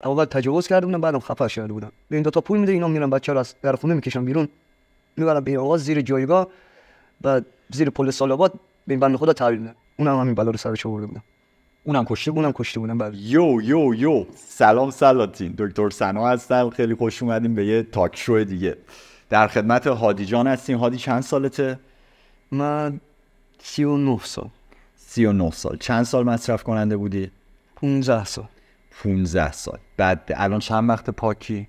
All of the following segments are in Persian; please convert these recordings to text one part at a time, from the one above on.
اول تجاوز کرده بودم، بعدم خفه شده بودم. به این 2 تا پول میده، اینا میرن بچه رو از در خونه میکشن بیرون، میبرن به آواز زیر جایگاه، بعد زیر پل سالاباد به این بنده خدا تحویل میدن. اونم همین بلا رو سرش آورده بودم. اونم کشته بودم. بله. یو سلام سلاطین، دکتر ثنا هستم. خیلی خوش اومدیم به یه تاک شو دیگه. در خدمت هادی جان هستیم. هادی چند سالته؟ من 39 سال. 39 سال. چند سال مصرف کننده بودی؟ 15 سال. 15 سال. بعد الان چند وقت پاکی؟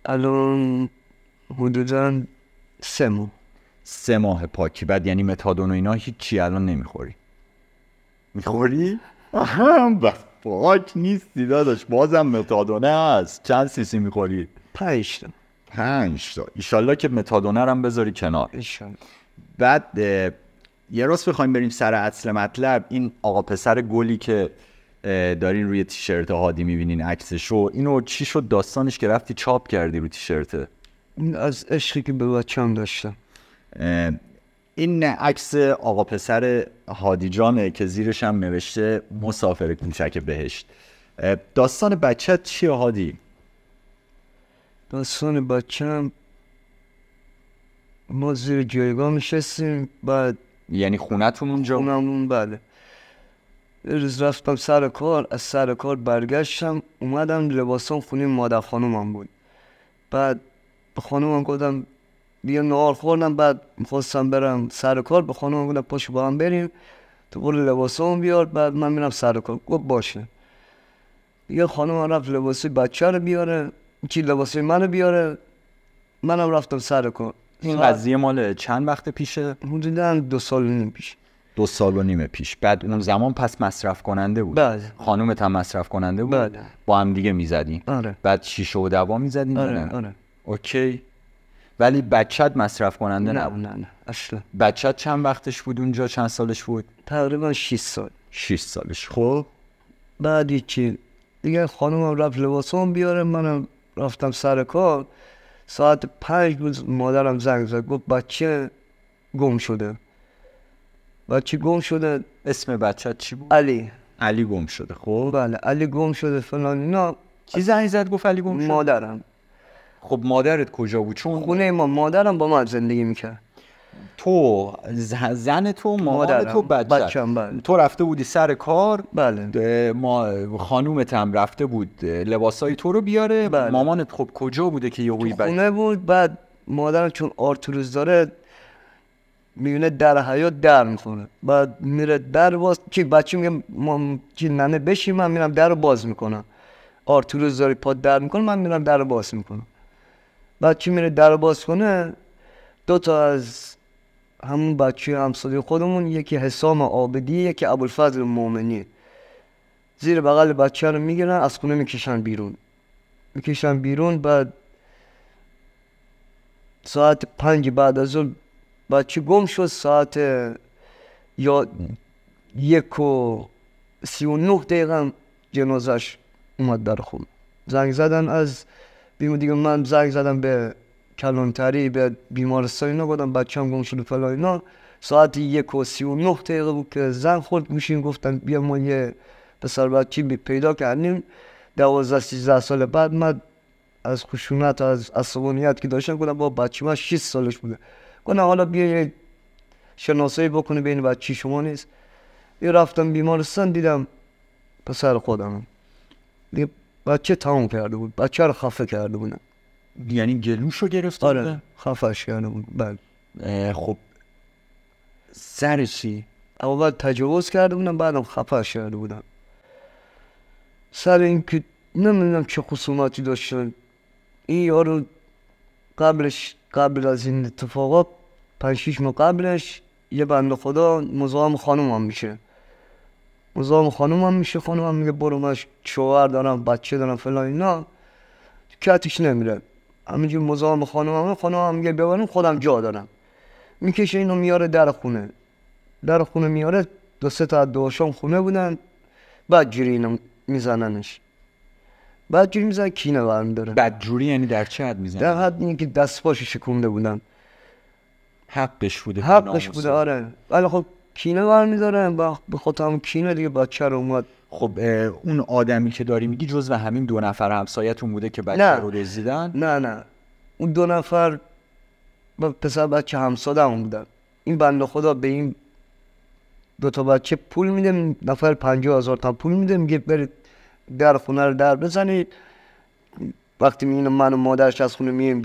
الان حدوداً 3 ماه. 3 ماه پاکی. بعد یعنی متادون و اینا هیچی الان نمیخوری؟ میخوری؟ بس پاک نیستی داداش، بازم متادونه هست. چند سیسی میخوری؟ 5 تا. 5 تا. ایشالله که متادونه رو هم بذاری کنار. ایشالله. بعد یه روز بخوایم بریم سر اصل مطلب، این آقا پسر گلی که دارین روی تیشرت هادی میبینین عکسشو، اینو چی شد داستانش که رفتی چاپ کردی رو تیشرت؟ از عشقی که به بچه‌ام داشتم. این عکس آقا پسر هادی جانه که زیرش هم نوشته مسافر کوچک بهشت. داستان بچت چیه هادی؟ داستان بچه‌م، ما زیر جایگاه میشستیم، بعد یعنی خونتون اونجا؟ خونمون بله. یه روز رفتم سر کار، از سر کار برگشتم اومدم لباسام خونه مادر خانومم بود. بعد به خانومم گفتم بیا نهار خوردم، بعد میخواستم برم سر کار، به خانومم گفتم پاشو با هم بریم تو برو لباسامو بیار، بعد من میرم سر کار. گفت باشه. دیگه خانومم رفت لباسی بچه رو بیاره، کی لباسی منو بیاره، منم رفتم سر کار. این قضیه مال چند وقت پیشه؟ حدوداً 2 سال و نیم پیش. 2 سال و نیم پیش. بعد اون زمان پس مصرف کننده بود؟ بله. خانومت هم مصرف کننده بود؟ بله. با هم دیگه میزدین؟ آره. بعد شیشه و دوا میزدین؟ آره. اوکی. ولی بچت مصرف کننده نبود؟ نه اصلا. بچت چند وقتش بود اونجا؟ چند سالش بود؟ تقریبا 6 سال. 6 سالش. خب بعد چی دیگه خانومم رفت لباسام بیاره، منم رفتم سر کار. ساعت 5 بود مادرم زنگ زد، گفت بچه گم شده. اسم بچت چی بود؟ علی گم شده. خب بله، علی گم شده فلان اینا. کی زنگ زد گفت علی گم شده؟ مادرم. خب مادرت کجا بود؟ چون خونه ما مادرم با من زندگی میکرد. تو زن تو مامان تو بچه‌م بله. تو رفته بودی سر کار؟ بله. ما خانومت هم رفته بود لباسای تو رو بیاره؟ بله. مامانت خب کجا بوده که یهویی خونه بود؟ بعد مادرم چون آرتروز داره میونه در حیاط در میکنه، بعد میره در باز که بچه میگه ما که ننه بشی، من میرم در رو باز میکنم. آرتروز داره پا در میکنه، من میرم در رو باز میکنم. بچه میره در رو باز کنه، 2 تا از همون بچه همسایه خودمون، یکی حسام عابدی یکی ابوالفضل مومنی، زیر بغل بچه رو میگیرن از خونه میکشن بیرون. بعد ساعت 5 بعد از اون بچه گم شد. ساعت 1:39 جنازش اومد در خونه. زنگ زدن از بیمون دیگه، من زنگ زدم به کلانتری به بیمارستان اینا، گفتم بچه‌م گم شده فلان اینا. ساعت 1:39 بود که زنگ خورد گوشیم، گفتن بیا ما یه پسر بچی پیدا کردیم 12-13 سال. بعد من از خشونت از عصبانیت که داشتم گفتم با بچه من 6 سالش بوده، گفتم حالا بیا یه شناسایی بکنه بین بچه شما نیست. یه رفتم بیمارستان دیدم پسر خودم دیگه بچه تمام کرده بود، بچه رو خفه کرده بودن. یعنی گلوشو گرفته بودن؟ آره خفهش کرده بود. بله. خب سر چی؟ اول تجاوز کرده بودن، بعدم خفهش کرده بودن. سر این که نمیدونم چه خصوماتی داشتن. این یارو قبل از این اتفاقات 5-6 ماه قبلش یه بنده خدا مزاحم خانومم میشه. خانومم میگه برو من شوهر دارم بچه دارم فلان اینا، کتش نمیره. همینجور مزاحم خانومم میگه ببرم خودم جا دارم. میکشه اینو میاره در خونه میاره. 2-3 تا از دوشام خونه بودن. بدجوری اینو میزننش. کینه برمی داره. بدجوری یعنی در چه حد میزنن؟ در حد اینکه دست پاشو شکونده بودن. حقش بوده آره. ولی خب کینه برمی داره. به خاطر همون کینه دیگه بچه رو اومد خب اون آدمی که داری میگی جزو همین 2 نفر همسایتون بوده که بچه رو دزدیدن؟ نه اون 2 نفر پسر بچه همسایه‌مون بودن. این بنده خدا به این 2 تا بچه پول میده، نفر 50,000 تا پول میده، میگه برید در خونه رو در بزنید. وقتی میبینم من و مادرش از خونه میایم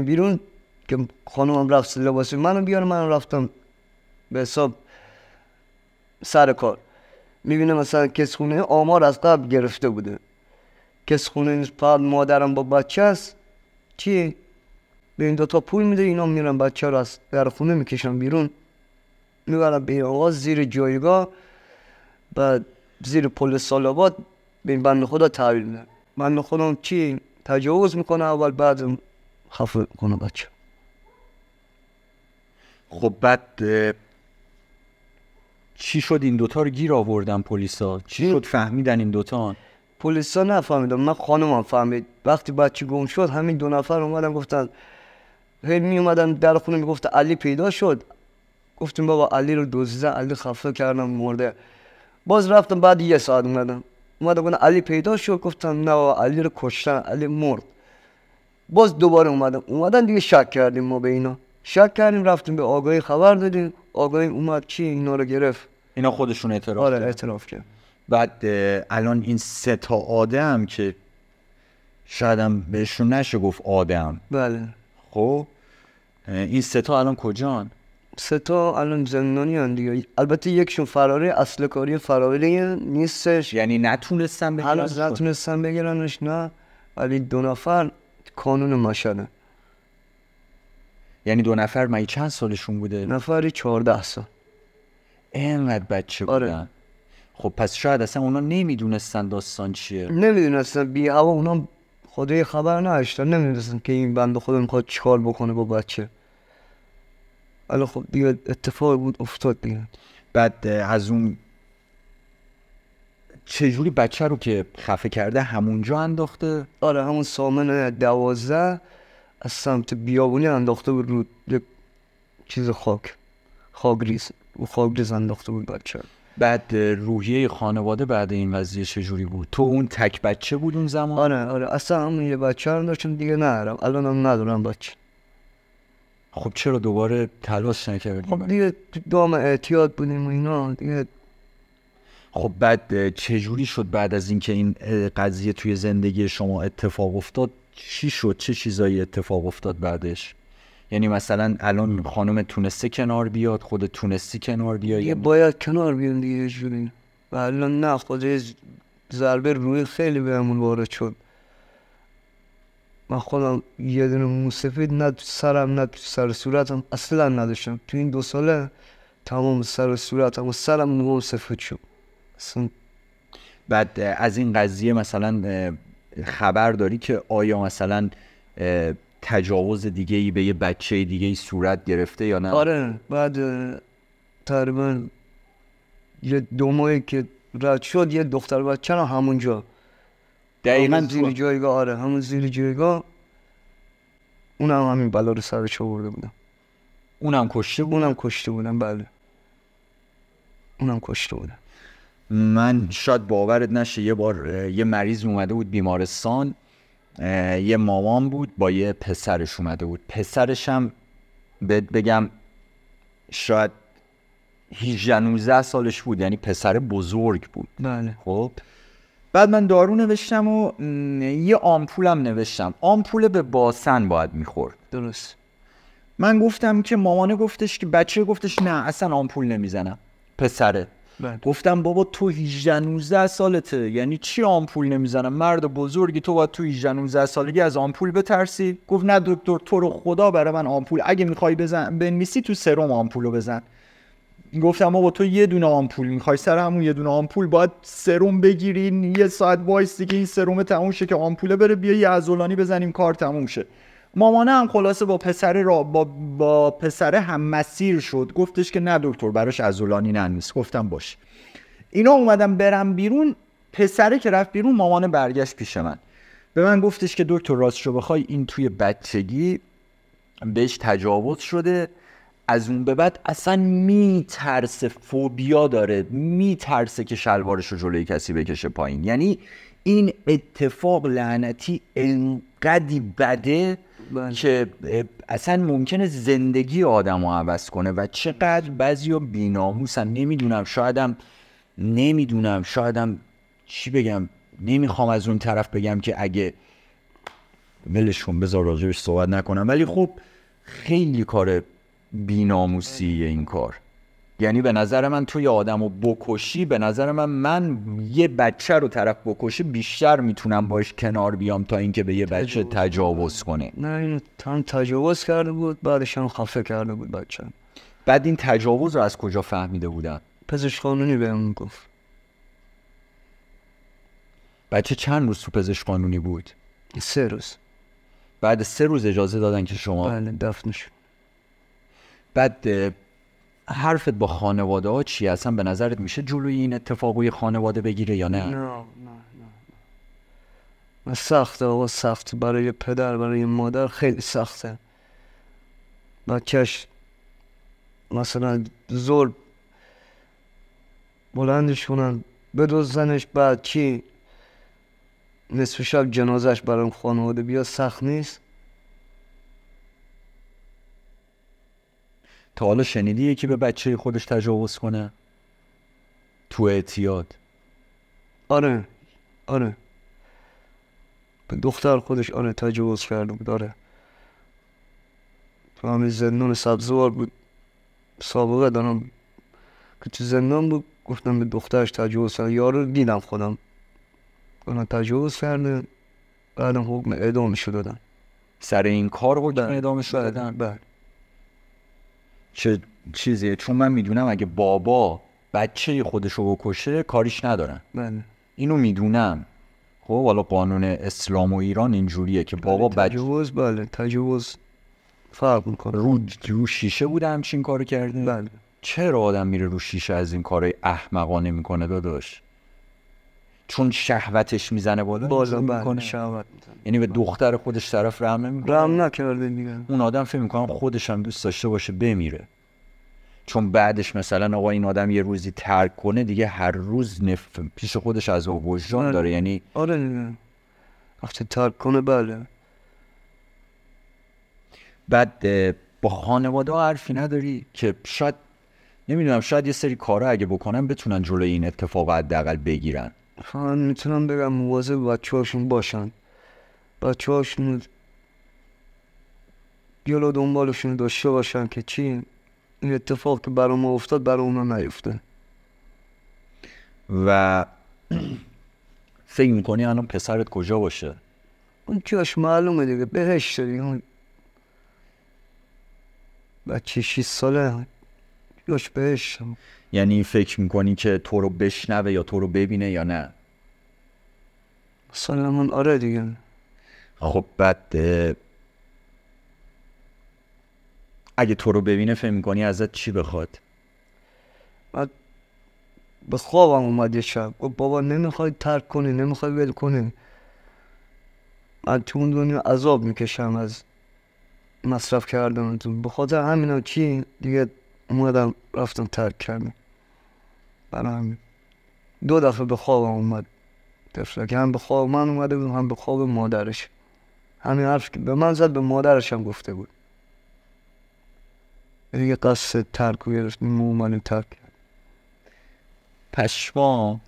بیرون که خانومم رفت لباس منو بیاره، من رفتم به حساب سر کار. میبینم مثلا کس خونه آمار از قبل گرفته بوده، کس خونه فقط مادرم با بچه است، چی به این 2 تا پول میده، اینا میرن بچه رو از در خونه میکشن بیرون، میبرن به آقا زیر جایگاه، بعد زیر پل سالاباد به این بنده خدا تحویل میدن. بنده خدا چی تجاوز میکنه اول، بعد خفه کنه بچه. خب بعد چی شد این 2 تا رو گیر آوردن پلیسا؟ چی شد فهمیدن این 2 تا؟ پلیسا نفهمیدن، من خانومم فهمید. وقتی بچه گم شد همین 2 نفر اومدن گفتن، هی می اومدن در خونه میگفت علی پیدا شد. گفتیم بابا علی رو دزدیدن، علی خفه کردن مرده. باز رفتم بعد 1 ساعت اومدن گفتن علی پیدا شد. گفتم نه بابا علی رو کشتن، علی مرد. باز دوباره اومدن دیگه شک کردیم، ما به اینا شک کردیم، رفتیم به آگاهی خبر دادیم، آگاهی اومد چی اینا رو گرفت. اینا خودشون اعتراف آره اعتراف کرد. بعد الان این 3 تا آدم که شاید هم بهشون نشه گفت آدم، بله، خب این 3 تا الان کجان؟ 3 تا الان زندانی هن دیگه. البته یکشون فراره، اصل کاری فراری نیستش، یعنی نتونستن بگیرنش؟ هنوز نتونستن بگیرنش، نه. ولی 2 نفر کانون مشهده. یعنی 2 نفر مایی چند سالشون بوده؟ نفری 14 سال. اینقدر بچه بودن. آره. خب پس شاید اصلا اونا نمیدونستن داستان چیه. نمیدونستن، بی هوا اونا خدای خبر نداشتن، نمیدونستن که این بنده خدا میخواد چیکار بکنه با بچه. ولی خب دیگه اتفاق بود افتاد دیگه. بعد از اون چجوری بچه رو که خفه کرده همونجا انداخته؟ آره همون سامن 12 از سمت بیابونی انداخته بود رو یک چیز خاکریز انداخته بود بچه. بعد روحیه خانواده بعد این قضیه چجوری بود؟ تو اون تک بچه بود اون زمان؟ آره اصلا همون یه بچه رو داشتم دیگه، ندارم الان هم ندارم بچه. خب چرا دوباره تلاش نکردی؟ خب دیگه دام احتیاط بودیم و اینا دیگه. خب بعد چجوری شد بعد از اینکه این قضیه توی زندگی شما اتفاق افتاد چی شد؟ چه چیزایی اتفاق افتاد بعدش؟ یعنی مثلا الان خانم تونسته کنار بیاد، خودت تونستی کنار بیای؟ دیگه باید کنار بیان دیگه یه جوری. و الان نه، خود ضربه روی خیلی بهمون وارد شد. من خودم یه دونه موسفید نه تو سرم نه تو سر صورتم اصلا نداشتم. تو این 2 ساله تمام سر صورتم و سرم موم سفید شد اصلا. بعد از این قضیه مثلا خبر داری که آیا مثلا تجاوز دیگه ای به یه بچه دیگه ای صورت گرفته یا نه؟ آره بعد تقریبا یه 2 ماهی که رد شد یه دختر بچه رو همونجا دقیقاً زیر جایگاه، آره همون زیر جایگاه، اونم همین بلا رو سرش آورده بودم. اونم کشته بود؟ اونم کشته بودم، بله اونم کشته بودم. من شاید باورت نشه یه بار یه مریض اومده بود بیمارستان، یه مامان بود با یه پسرش اومده بود. پسرش هم بگم شاید 18-19 سالش بود، یعنی پسر بزرگ بود. بله. خب بعد من دارو نوشتم و یه آمپولم نوشتم، آمپول به باسن باید میخورد. درست. من گفتم که مامانه گفتش که بچه گفتش نه اصلا آمپول نمیزنم، پسره. گفتم بابا تو 18-19 سالته، یعنی چی آمپول نمیزنم؟ مرد بزرگی، تو باید تو 18-19 سالگی از آمپول بترسی؟ گفت نه دکتر تو رو خدا برای من آمپول اگه میخوای بنویسی تو سرم آمپولو بزن. گفتم بابا تو یه دونه آمپول میخوای، سر همون یه دونه آمپول باید سرم بگیرین، 1 ساعت وایسی که این سرم تموم شه که آمپوله بره، بیا یه عضلانی بزنیم کار تموم شه. مامانه هم خلاصه با پسر هم مسیر شد، گفتش که نه دکتر براش عضلانی ننویس. گفتم باش. اینا اومدم برم بیرون، پسره که رفت بیرون مامانه برگشت پیش من، به من گفتش که دکتر راستشو بخوای این توی بچگی بهش تجاوز شده، از اون به بعد اصلا میترسه، فوبیا داره، میترسه که شلوارش رو جلوی کسی بکشه پایین. یعنی این اتفاق لعنتی انقدی بده که اصلا ممکنه زندگی آدم رو عوض کنه. و چقدر بعضی ها بی‌ناموسن. نمیدونم شایدم چی بگم، نمیخوام از اون طرف بگم که اگه ولش کن بذار راجبش صحبت نکنم، ولی خب خیلی کار بی‌ناموسیه این کار. یعنی به نظر من تو یه آدم رو بکشی، به نظر من یه بچه رو طرف بکشه بیشتر میتونم باش کنار بیام تا اینکه به یه بچه تجاوز کنه. نه این هم تجاوز کرده بود، بعدش هم خفه کرده بود بچه. بعد این تجاوز رو از کجا فهمیده بودن؟ پزشک قانونی بهم گفت. بچه چند روز تو پزشک قانونی بود؟ 3 روز. بعد 3 روز اجازه دادن که شما؟ بله دفن شد. بعد حرفت با خانواده ها چی؟ اصلا به نظرت میشه جلوی این اتفاقوی خانواده بگیره یا نه؟ نه سخته آقا، سخت برای پدر، برای مادر خیلی سخته. بچهش مثلا زور بلندش کنن بدزدنش، بعد چی نصف شب جنازش برای خانواده بیا، سخت نیست؟ تا حالا شنیدی یکی به بچه خودش تجاوز کنه؟ تو اعتیاد؟ آره به دختر خودش تجاوز کرده بود. تو همین زندان سبزوار بود، سابقه دارم که تو زندان بود، گفتم به دخترش تجاوز کرده. یارو دیدم خودم تجاوز کرده، بعدم حکم اعدامش دادن. سر این کار حکم اعدامش دادن؟ بله. چه چیزیه؟ چون من میدونم اگه بابا بچه خودشو بکشه کاریش ندارن. بله اینو میدونم. خب حالا قانون اسلام و ایران اینجوریه که بابا تجاوز تجاوز فرق میکنه. رو شیشه بوده همچین کارو کرده؟ بله. چرا آدم میره رو شیشه از این کارهای احمقانه میکنه داداش؟ چون شهوتش میزنه بالا میکنه. شهوت میزنه. یعنی به دختر خودش طرف رحم نمیکنه. رحم نکرده دیگه. اون آدم فکر میکنم خودش هم دوست داشته باشه بمیره، چون بعدش مثلا آقا این آدم یه روزی ترک کنه دیگه هر روز پیش خودش از وجدان داره. یعنی آره وقتی ترک کنه. بله. بعد با خانواده ها حرفی نداری که شاید نمیدونم شاید یه سری کارا اگه بکنن بتونن جلوی این اتفاق حداقل بگیرن؟ من میتونم بگم مواظب بچه‌هاشون باشن، بچه‌هاشون جلو دنبالشون داشته باشن که چی این اتفاق که برای ما افتاد برای اونا نیفته. و فکر میکنی الان پسرت کجا باشه؟ اون جاش معلومه دیگه، بهشت دیگه. بچه 6 ساله جاش بهشت. یعنی فکر میکنی که تو رو بشنوه یا تو رو ببینه یا نه؟ مثلا من آره دیگه. خب بعد اگه تو رو ببینه فکر میکنی ازت چی بخواد؟ بعد به خوابم اومد یه شب، گفت بابا نمیخوای ترک کنی، نمیخوای ول کنی. من تو اون دنیا عذاب میکشم از مصرف کردم تو، به خاطر همینا چی دیگه اومدم رفتم ترک کردم. برای همین 2 دفعه به خوابم اومد تفلک، هم به خواب من اومده بود هم به خواب مادرش. همین حرف که به من زد به مادرش هم گفته بود. دیگه قصد ترک رو گرفتیم و اومدیم ترک کرد. پشمام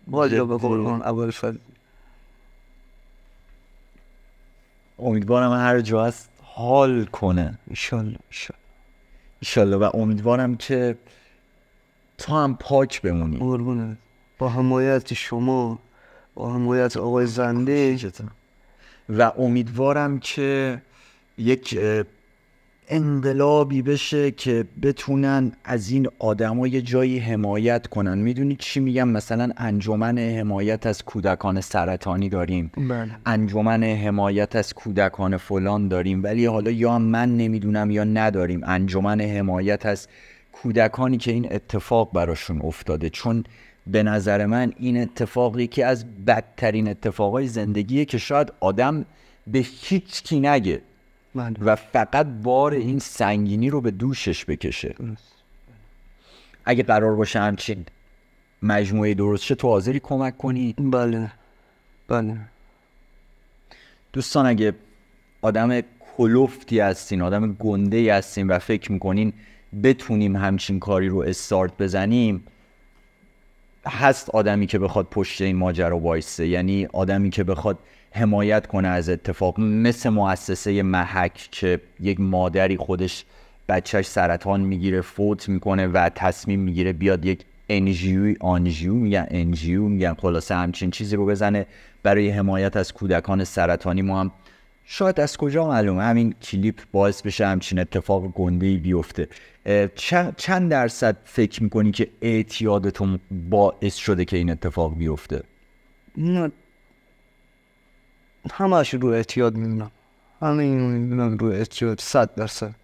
والا به قرآن اول فضل. امیدوارم هر جا هست حال کنه انشالله و امیدوارم که تو هم پاک بمونی. قربونه. با حمایت شما، با حمایت آقای زنده، و امیدوارم که یک انقلابی بشه که بتونن از این آدما یه جایی حمایت کنن. میدونی چی میگم؟ مثلا انجمن حمایت از کودکان سرطانی داریم، انجمن حمایت از کودکان فلان داریم، ولی حالا یا من نمیدونم یا نداریم انجمن حمایت از کودکانی که این اتفاق براشون افتاده. چون به نظر من این اتفاقی که از بدترین اتفاقای زندگیه که شاید آدم به هیچ کی نگه و فقط بار این سنگینی رو به دوشش بکشه. اگه قرار باشه همچین مجموعه درست شه تو حاضری کمک کنی؟ بله. دوستان اگه آدم کلفتی هستین، آدم گنده‌ای هستین و فکر میکنین بتونیم همچین کاری رو استارت بزنیم، هست آدمی که بخواد پشت این ماجرا وایسه، یعنی آدمی که بخواد حمایت کنه از اتفاق، مثل مؤسسه محک که یک مادری خودش بچهش سرطان میگیره فوت میکنه و تصمیم میگیره بیاد یک انجیو میگن خلاصه همچین چیزی رو بزنه برای حمایت از کودکان سرطانی. ما هم شاید از کجا معلومه همین کلیپ باعث بشه همچین اتفاق گنده‌ای بیفته. چند درصد فکر میکنی که اعتیادتون باعث شده که این اتفاق بیفته؟ نه همش رو اعتیاد میدونم، همه اینو میدونم رو اعتیاد 100%.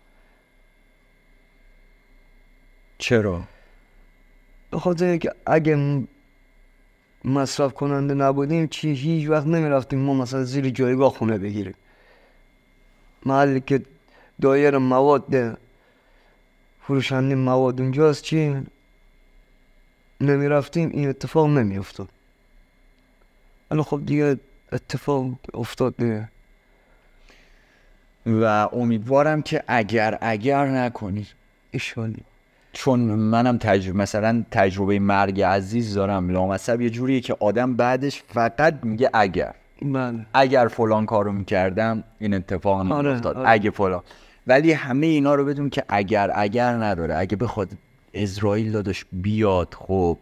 چرا؟ به خاطر اینکه اگه مصرف کننده نبودیم چی هیچ وقت نمیرفتیم ما مثلا زیر جایگاه خونه بگیریم. محلی که دایر مواد فروشنده مواد اونجاست چی نمیرفتیم این اتفاق نمیافتاد. الان خب دیگه اتفاق افتاد دیگه و امیدوارم که اگر نکنی ایشالی. چون منم مثلا تجربه مرگ عزیز دارم، لامصب یه جوریه که آدم بعدش فقط میگه اگر فلان کارو میکردم این اتفاق نمیافتاد. اگه فلان، ولی همه اینا رو بدون که اگر نداره. اگه بخواد اسرائیل داداش بیاد، خب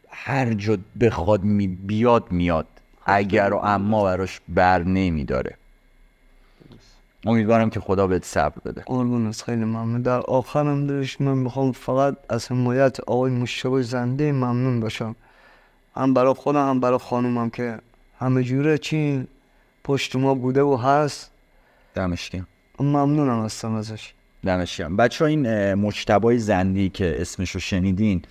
هر جا بخواد بیاد میاد، اگر و اما براش بر نمیداره. امیدوارم که خدا بهت صبر بده. قربونت، خیلی ممنون. در آخرم داشت من میخوام فقط از حمایت آقای مشتبه زنده ممنون باشم، هم برای خودم هم برای خانومم که همه جوره چی پشت ما بوده و هست. دمش گرم. ممنونم هستم ازش. دمش گرم. بچه‌ها این مجتبی زندی که اسمشو شنیدین،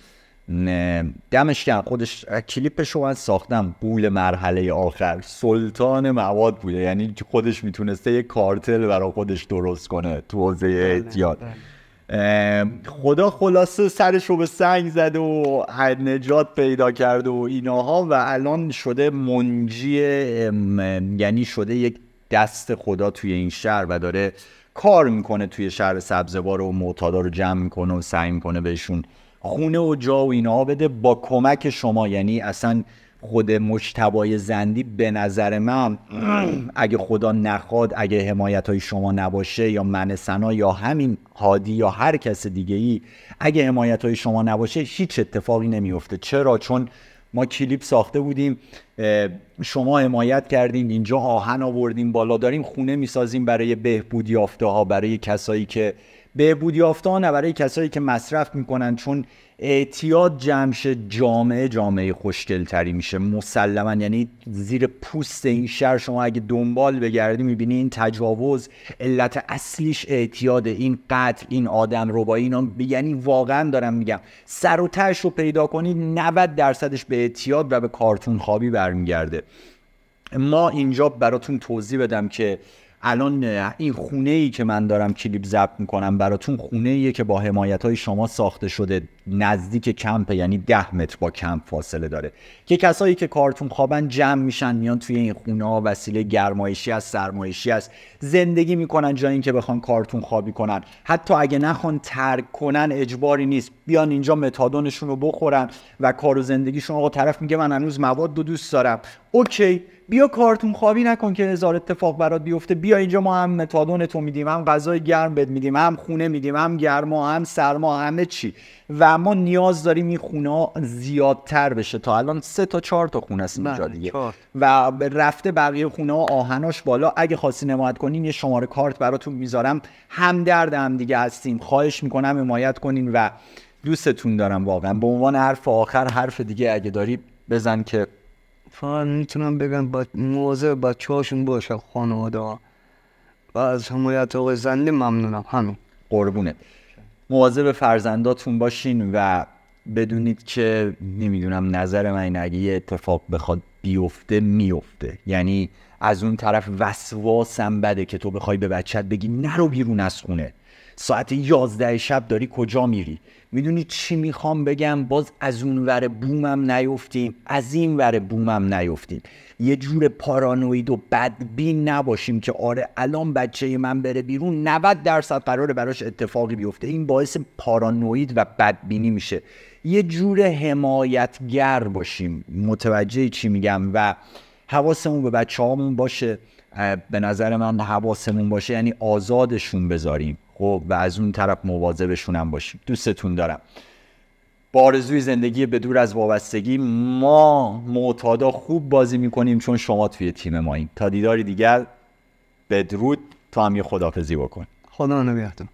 دمش گرم، خودش کلیپشو من ساختم. قول مرحله آخر سلطان مواد بوده، یعنی خودش میتونسته یک کارتل برای خودش درست کنه تو حوزه اعتیاد. خدا خلاصه سرشو به سنگ زده و نجات پیدا کرده و ایناها و الان شده منجی، یعنی شده یک دست خدا توی این شهر و داره کار میکنه توی شهر سبزوار و معتادا رو جمع میکنه و سعی میکنه بهشون خونه و جا و اینا بده با کمک شما. یعنی اصلا خود مجتبی زندی به نظر من اگه خدا نخواد، اگه حمایت های شما نباشه یا من سنا یا همین هادی یا هر کس دیگه ای، اگه حمایت های شما نباشه هیچ اتفاقی نمیفته. چرا؟ چون ما کلیپ ساخته بودیم، شما حمایت کردین، اینجا آهن آوردیم بالا، داریم خونه میسازیم برای بهبود یافته ها، برای کسایی که بهبود یافته ها، نه برای کسایی که مصرف میکنن. چون اعتیاد جمعش جامعه خوشگل تری میشه مسلما. یعنی زیر پوست این شهر شما اگه دنبال بگردی میبینی این تجاوز علت اصلیش اعتیاده، این قتل، این آدم ربایی، اینا. یعنی واقعا دارم میگم سر و تهش رو پیدا کنی 90%ش به اعتیاد و به کارتون خوابی برمیگرده. ما اینجا براتون توضیح بدم که الان این خونه‌ای که من دارم کلیپ ضبط میکنم براتون خونه‌ایه که با حمایت‌های شما ساخته شده، نزدیک کمپ، یعنی 10 متر با کمپ فاصله داره، که کسایی که کارتون خوابن جمع میشن میان توی این خونه‌ها، وسیله گرمایشی است، سرمایشی است، زندگی میکنن جای این که بخوان کارتون خوابی کنن. حتی اگه نخوان ترک کنن اجباری نیست، بیان اینجا متادونشون رو بخورن و کار و زندگیشون. آقا طرف میگه من هنوز مواد رو دوست دارم، اوکی بیا کارتون خوابی نکن که هزار اتفاق برات بیفته. بیا اینجا ما هم متادون تو میدیم، هم غذای گرم بهت میدیم، هم خونه میدیم، هم گرما هم سرما، همه چی. و ما نیاز داریم این خونه ها زیادتر بشه. تا الان 3 تا 4 تا خونه است اینجا دیگه و رفته بقیه خونه ها آهناش بالا. اگه خواستی حمایت کنین یه شماره کارت براتون میذارم، همدرد هم دیگه هستیم، خواهش میکنم حمایت کنین و دوستتون دارم واقعا. به عنوان حرف آخر حرف دیگه اگه داری بزن. که فقط میتونم بگم مواظب بچه‌هاشون باشن، خانواده ها، و از حمایت آقای زنده ممنونم. همین. قربونت. مواظب فرزنداتون باشین و بدونید که نمیدونم نظر من اینه اگه یه اتفاق بخواد بیفته میفته. یعنی از اون طرف وسواسم بده که تو بخوای به بچت بگی نرو بیرون از خونه، ساعت 11 شب داری کجا میری. میدونی چی میخوام بگم؟ باز از اون ور بومم نیفتیم، از این ور بومم نیفتیم، یه جور پارانوید و بدبین نباشیم که آره الان بچه من بره بیرون 90% قراره براش اتفاقی بیفته. این باعث پارانوید و بدبینی میشه. یه جور حمایتگر باشیم، متوجه چی میگم، و حواسمون به بچه هامون باشه. به نظر من حواسمون باشه یعنی آزادشون بذاریم خب، و از اون طرف مواظبشون هم باشیم. دوستتون دارم. با آرزوی زندگی بدور از وابستگی. ما معتادا خوب بازی میکنیم چون شما توی تیم ماییم. تا دیداری دیگر، بدرود. تو هم یه خداحافظی بکن. خدا نگهدار.